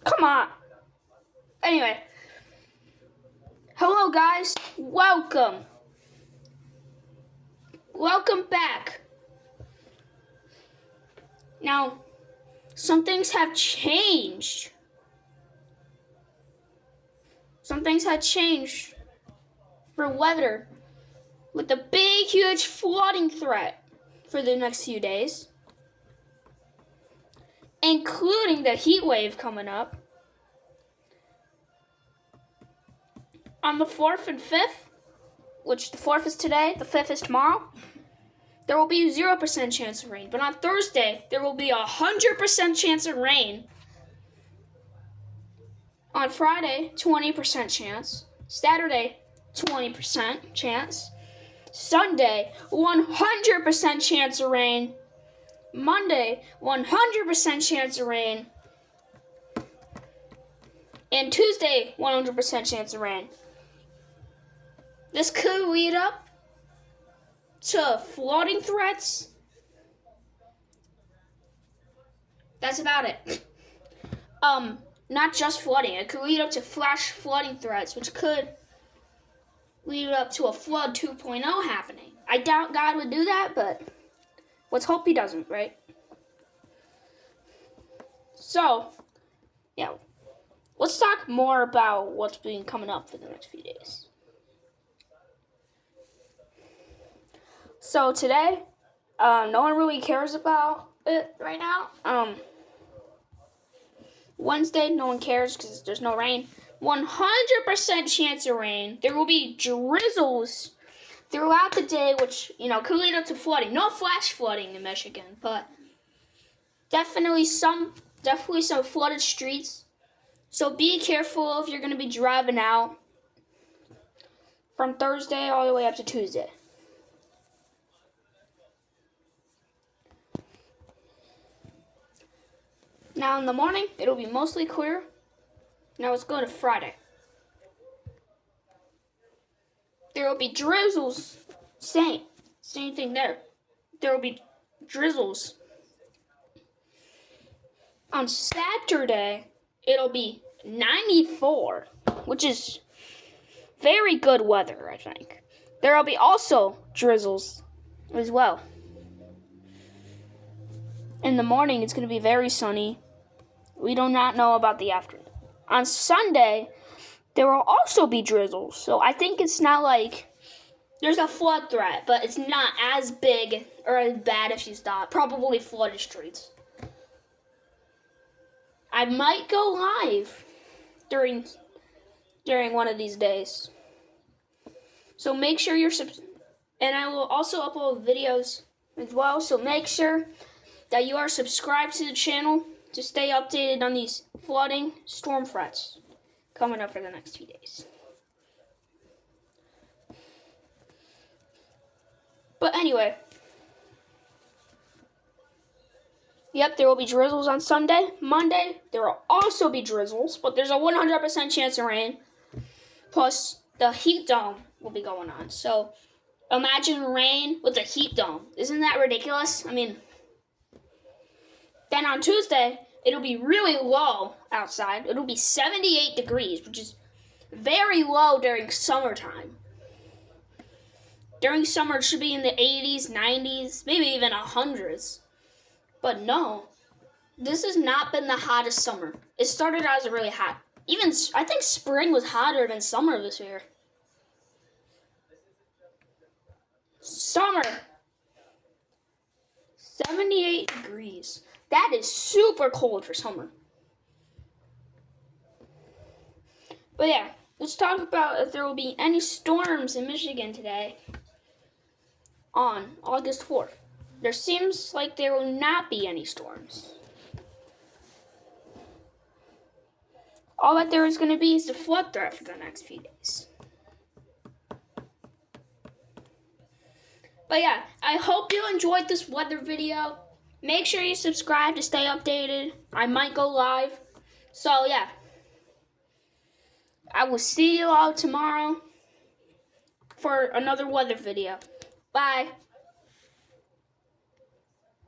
Come on. Anyway. Hello, guys. Welcome. Welcome back. Now, some things have changed. Some things have changed for weather with the big, huge flooding threat for the next few days, including the heat wave coming up on the 4th and 5th, which the 4th is today, the 5th is tomorrow. There will be a 0% chance of rain, but on Thursday, there will be a 100% chance of rain. On Friday, 20% chance. Saturday, 20% chance. Sunday, 100% chance of rain. Monday, 100% chance of rain. And Tuesday, 100% chance of rain. This could lead up to flooding threats. That's about it. Not just flooding. It could lead up to flash flooding threats, which could lead up to a flood 2.0 happening. I doubt God would do that, but let's hope he doesn't, right? So, yeah. Let's talk more about what's been coming up for the next few days. So today, no one really cares about it right now. Wednesday, no one cares because there's no rain. 100% chance of rain. There will be drizzles throughout the day, which, could lead up to flooding. No flash flooding in Michigan, but definitely some flooded streets. So be careful if you're going to be driving out from Thursday all the way up to Tuesday. Now in the morning, it'll be mostly clear. Now let's go to Friday. There will be drizzles. Same thing there. There will be drizzles. On Saturday, it'll be 94, which is very good weather, I think. There will be also drizzles as well. In the morning, it's going to be very sunny. We do not know about the afternoon. On Sunday, there will also be drizzles. So I think it's not like there's a flood threat, but it's not as big or as bad as you thought. Probably flooded streets. I might go live during one of these days. So make sure you're and I will also upload videos as well. So make sure that you are subscribed to the channel to stay updated on these flooding storm threats coming up for the next few days. But anyway, yep, there will be drizzles on Sunday. Monday, there will also be drizzles, but there's a 100% chance of rain. Plus, the heat dome will be going on. So, imagine rain with a heat dome. Isn't that ridiculous? Then on Tuesday, it'll be really low outside. It'll be 78 degrees, which is very low during summertime. During summer, it should be in the 80s, 90s, maybe even 100s. But no, this has not been the hottest summer. It started out as really hot. Even, I think spring was hotter than summer this year. Summer. 78 degrees. That is super cold for summer. But yeah, let's talk about if there will be any storms in Michigan today on August 4th. There seems like there will not be any storms. All that there is going to be is the flood threat for the next few days. But yeah, I hope you enjoyed this weather video. Make sure you subscribe to stay updated. I might go live. So yeah, I will see you all tomorrow for another weather video. Bye.